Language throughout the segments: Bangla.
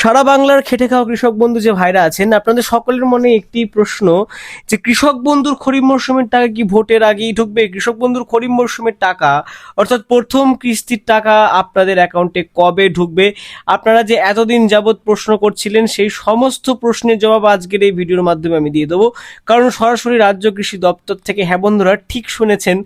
সারা বাংলার খেটে খাওয়া কৃষক বন্ধু যে ভাইরা আছেন, আপনাদের সকলের মনে একটি প্রশ্ন যে কৃষক বন্ধুর খরিফ মরশুমের টাকা কি ভোটের আগেই ঢুকবে? কৃষক বন্ধুর খরিফ মরশুমের টাকা অর্থাৎ প্রথম কিস্তির টাকা আপনাদের অ্যাকাউন্টে কবে ঢুকবে? আপনারা যে এতদিন যাবৎ প্রশ্ন করছিলেন, সেই সমস্ত প্রশ্নের জবাব আজকের এই ভিডিওর মাধ্যমে আমি দিয়ে দেবো। কারণ সরাসরি রাজ্য কৃষি দপ্তর থেকে, হ্যাঁ বন্ধুরা ঠিক শুনেছেন,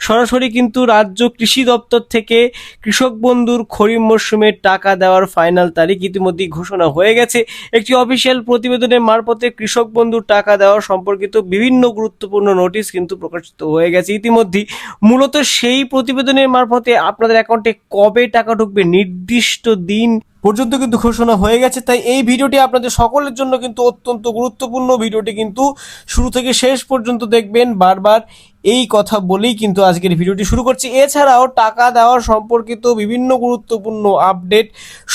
সরাসরি কিন্তু রাজ্য কৃষি দপ্তর থেকে কৃষক বন্ধুর খরিফ মরশুমের টাকা দেওয়ার ফাইনাল তারিখ ইতিমধ্যেই ঘোষণা হয়ে গেছে। একটি অফিসিয়াল প্রতিবেদনের মারফতে কৃষক বন্ধুর টাকা দেওয়া সম্পর্কিত বিভিন্ন গুরুত্বপূর্ণ নোটিশ কিন্তু প্রকাশিত হয়ে গেছে ইতিমধ্যেই। মূলত সেই প্রতিবেদনের মারফতে আপনাদের অ্যাকাউন্টে কবে টাকা ঢুকবে নির্দিষ্ট দিন পর্যন্ত কিন্তু ঘোষণা হয়ে গেছে। তাই এই ভিডিওটি আপনাদের সকলের জন্য কিন্তু অত্যন্ত গুরুত্বপূর্ণ। ভিডিওটি কিন্তু শুরু থেকে শেষ পর্যন্ত দেখবেন। বারবার এই কথা বলেই কিন্তু আজকের ভিডিওটি শুরু করছি। এছাড়াও টাকা দেওয়ার সম্পর্কিত বিভিন্ন গুরুত্বপূর্ণ আপডেট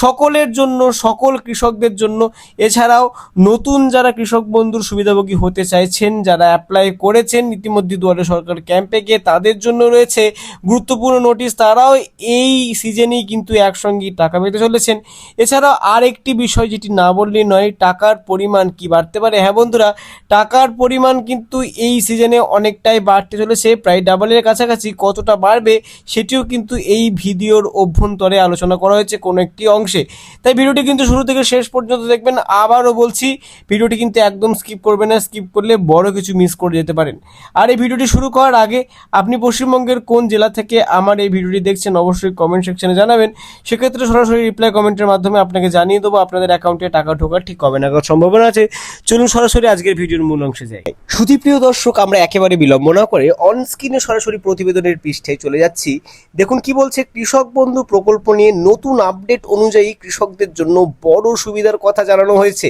সকলের জন্য, সকল কৃষকদের জন্য। এছাড়াও নতুন যারা কৃষক বন্ধুর সুবিধাভোগী হতে চাইছেন, যারা অ্যাপ্লাই করেছেন ইতিমধ্যে দুয়ারে সরকার ক্যাম্পে গিয়ে, তাদের জন্য রয়েছে গুরুত্বপূর্ণ নোটিশ। তারাও এই সিজনেই কিন্তু একসঙ্গে টাকা পেতে চলেছেন। এছাড়াও আর একটি বিষয় যেটি না বললেই নয়, টাকার পরিমাণ কি বাড়তে পারে? হ্যাঁ বন্ধুরা, টাকার পরিমাণ কিন্তু এই সিজনে অনেকটাই বাড়তে চলেছে, প্রায় ডাবলের কাছাকাছি। কতটা বাড়বে সেটিও কিন্তু এই ভিডিওর অভ্যন্তরে আলোচনা করা হয়েছে কোনো একটি অংশে। তাই ভিডিওটি কিন্তু শুরু থেকে শেষ পর্যন্ত দেখবেন। আবারও বলছি, ভিডিওটি কিন্তু একদম স্কিপ করবেন না, স্কিপ করলে বড় কিছু মিস করে যেতে পারেন। আর এই ভিডিওটি শুরু করার আগে আপনি পশ্চিমবঙ্গের কোন জেলা থেকে আমার এই ভিডিওটি দেখছেন অবশ্যই কমেন্ট সেকশনে জানাবেন। সেক্ষেত্রে সরাসরি রিপ্লাই কমেন্টের মাধ্যমে আপনাকে জানিয়ে দেবো আপনাদের অ্যাকাউন্টে টাকা ঢোকার ঠিক কবে নাগাদ সম্ভাবনা আছে। চলুন সরাসরি আজকের ভিডিওর মূল অংশে যাই। সুধীপ্রিয় দর্শক, আমরা একেবারে বিলম্ব না করে অন স্ক্রিনে সরাসরি প্রতিবেদনের পৃষ্ঠায় চলে যাচ্ছি। দেখুন কি বলছে। কৃষক বন্ধু প্রকল্প নিয়ে নতুন আপডেট অনুযায়ী কৃষকদের জন্য বড় সুবিধার কথা জানানো হয়েছে।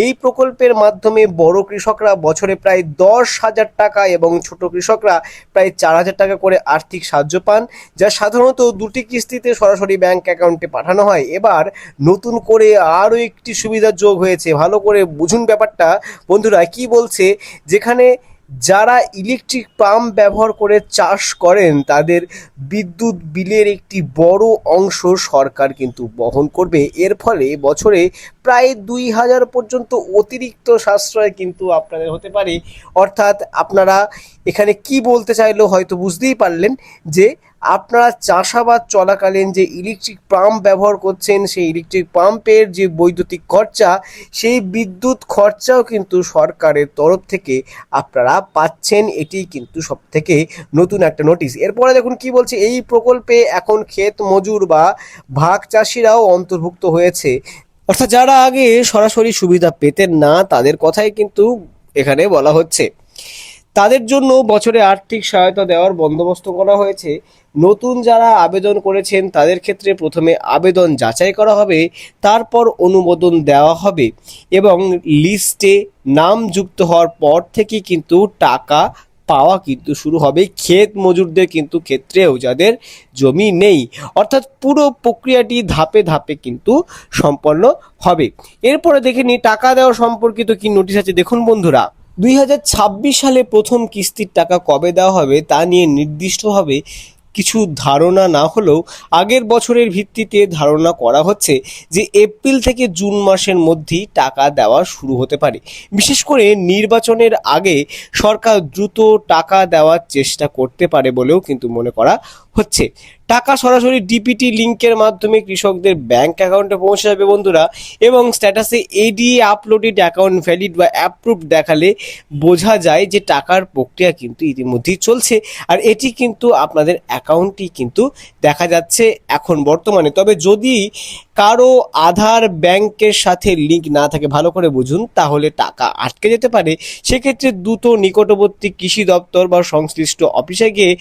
এই প্রকল্পের মাধ্যমে বড় কৃষকরা বছরে প্রায় 10,000 টাকা এবং ছোট কৃষকরা প্রায় 4,000 টাকা করে আর্থিক সাহায্য পান, যা সাধারণত দুটি কিস্তিতে সরাসরি ব্যাংক অ্যাকাউন্টে পাঠানো হয়। এবার নতুন করে আরও একটি সুবিধা যোগ হয়েছে। ভালো করে বুঝুন ব্যাপারটা বন্ধুরা। কি বলছে, যেখানে যারা ইলেকট্রিক পাম্প ব্যবহার করে চাষ করেন তাদের বিদ্যুৎ বিলের একটি বড় অংশ সরকার কিন্তু বহন করবে। এর ফলে বছরে প্রায় 2,000 পর্যন্ত অতিরিক্ত সাশ্রয় কিন্তু আপনাদের হতে পারে। অর্থাৎ আপনারা এখানে কি বলতে চাইলেও হয়তো বুঝতেই পারলেন যে আপনারা চাষাবাদ চলাকালীন যে ইলেকট্রিক পাম্প ব্যবহার করছেন, সেই ইলেকট্রিক পাম্পের যে বৈদ্যুতিক খরচা, সেই বিদ্যুৎ খরচাও কিন্তু সরকারের তরফ থেকে আপনারা পাচ্ছেন। এটি কিন্তু সব থেকে নতুন একটা নোটিশ। এরপরে দেখুন কি বলছে, এই প্রকল্পে এখন ক্ষেত মজুর বা ভাগ চাষিরাও অন্তর্ভুক্ত হয়েছে। অর্থাৎ যারা আগে সরাসরি সুবিধা পেতেন না, তাদের কথাই কিন্তু এখানে বলা হচ্ছে। তাদের জন্য বছরে আর্থিক সহায়তা দেওয়ার বন্দোবস্ত করা হয়েছে। নতুন যারা আবেদন করেছেন তাদের ক্ষেত্রে প্রথমে আবেদন যাচাই করা হবে, তারপর অনুমোদন দেওয়া হবে এবং লিস্টে নাম যুক্ত হওয়ার পর থেকে কিন্তু টাকা পাওয়া কিন্তু শুরু হবে ক্ষেত মজুরদের কিন্তু ক্ষেত্রেও, যাদের জমি নেই। অর্থাৎ পুরো প্রক্রিয়াটি ধাপে ধাপে কিন্তু সম্পন্ন হবে। এরপরে দেখে নিই টাকা দেওয়া সম্পর্কিত কি নোটিশ আছে। দেখুন বন্ধুরা, 2026 সালে প্রথম কিস্তির টাকা কবে দেওয়া হবে তা নিয়ে নির্দিষ্টভাবে কিছু ধারণা না হলেও আগের বছরের ভিত্তিতে ধারণা করা হচ্ছে যে এপ্রিল থেকে জুন মাসের মধ্যেই টাকা দেওয়া শুরু হতে পারে। বিশেষ করে নির্বাচনের আগে সরকার দ্রুত টাকা দেওয়ার চেষ্টা করতে পারে বলেও কিন্তু মনে করা হচ্ছে। টাকা সরাসরি ডিপিটি লিঙ্কের মাধ্যমে কৃষকদের ব্যাংক অ্যাকাউন্টে পৌঁছে যাবে বন্ধুরা, এবং স্ট্যাটাসে এডিএ আপলোডেড অ্যাকাউন্ট ভ্যালিড বা অ্যাপ্রুভড দেখালে বোঝা যায় যে টাকার প্রক্রিয়া কিন্তু ইতিমধ্যেই চলছে। আর এটি কিন্তু আপনাদের অ্যাকাউন্টটি কিন্তু দেখা যাচ্ছে এখন বর্তমানে। তবে যদি কারো আধার ব্যাংকের সাথে লিঙ্ক না থাকে, ভালো করে বুঝুন, তাহলে টাকা আটকে যেতে পারে। সেক্ষেত্রে দ্রুত নিকটবর্তী কৃষি দপ্তর বা সংশ্লিষ্ট অফিসে গিয়ে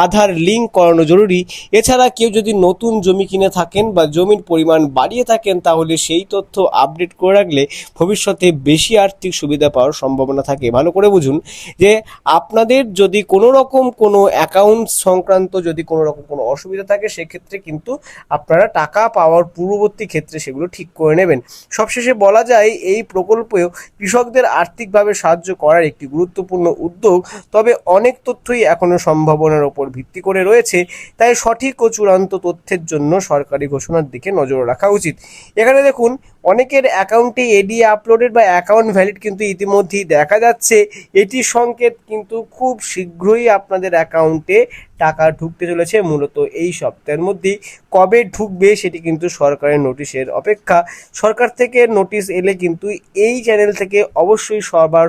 আধার লিঙ্ক করানো জরুরি। এছাড়া কেউ যদি নতুন জমি কিনে থাকেন বা জমির পরিমাণ বাড়িয়ে থাকেন, তাহলে সেই তথ্য আপডেট করে রাখলে ভবিষ্যতে বেশি আর্থিক সুবিধা পাওয়ার সম্ভাবনা থাকে। ভালো করে বুঝুন যে আপনাদের যদি কোনো রকম কোনো অ্যাকাউন্ট সংক্রান্ত যদি কোনো রকম কোনো অসুবিধা থাকে, সেক্ষেত্রে কিন্তু আপনারা টাকা পাওয়ার পূর্ব পরবর্তী ক্ষেত্রে সেগুলো ঠিক করে নেবেন। সবশেষে বলা যায় এই প্রকল্পেও কৃষকদের আর্থিকভাবে সাহায্য করার একটি গুরুত্বপূর্ণ উদ্যোগ, তবে অনেক তথ্যই এখনও সম্ভাবনার ওপর ভিত্তি করে রয়েছে, তাই সঠিক ও চূড়ান্ত তথ্যের জন্য সরকারি ঘোষণার দিকে নজর রাখা উচিত। এখানে দেখুন অনেকের অ্যাকাউন্টে এডিএ আপলোডেড বা অ্যাকাউন্ট ভ্যালিড কিন্তু ইতিমধ্যেই দেখা যাচ্ছে। এটির সংকেত কিন্তু খুব শীঘ্রই আপনাদের অ্যাকাউন্টে টাকা ঢুকতে চলেছে। মূলত এই সপ্তাহের মধ্যেই কবে ঢুকবে সেটি কিন্তু সরকারের নোটিশের অপেক্ষা। সরকার থেকে নোটিশ এলে কিন্তু এই চ্যানেল থেকে অবশ্যই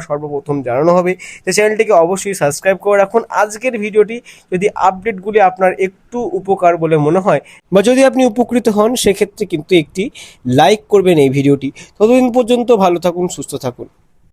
সর্বপ্রথম জানানো হবে। তো চ্যানেলটিকে অবশ্যই সাবস্ক্রাইব করে রাখুন। আজকের ভিডিওটি যদি আপডেটগুলি আপনার একটু উপকার বলে মনে হয় বা যদি আপনি উপকৃত হন, সেক্ষেত্রে কিন্তু একটি লাইক করবেন এই ভিডিওটি। ততদিন পর্যন্ত ভালো থাকুন, সুস্থ থাকুন।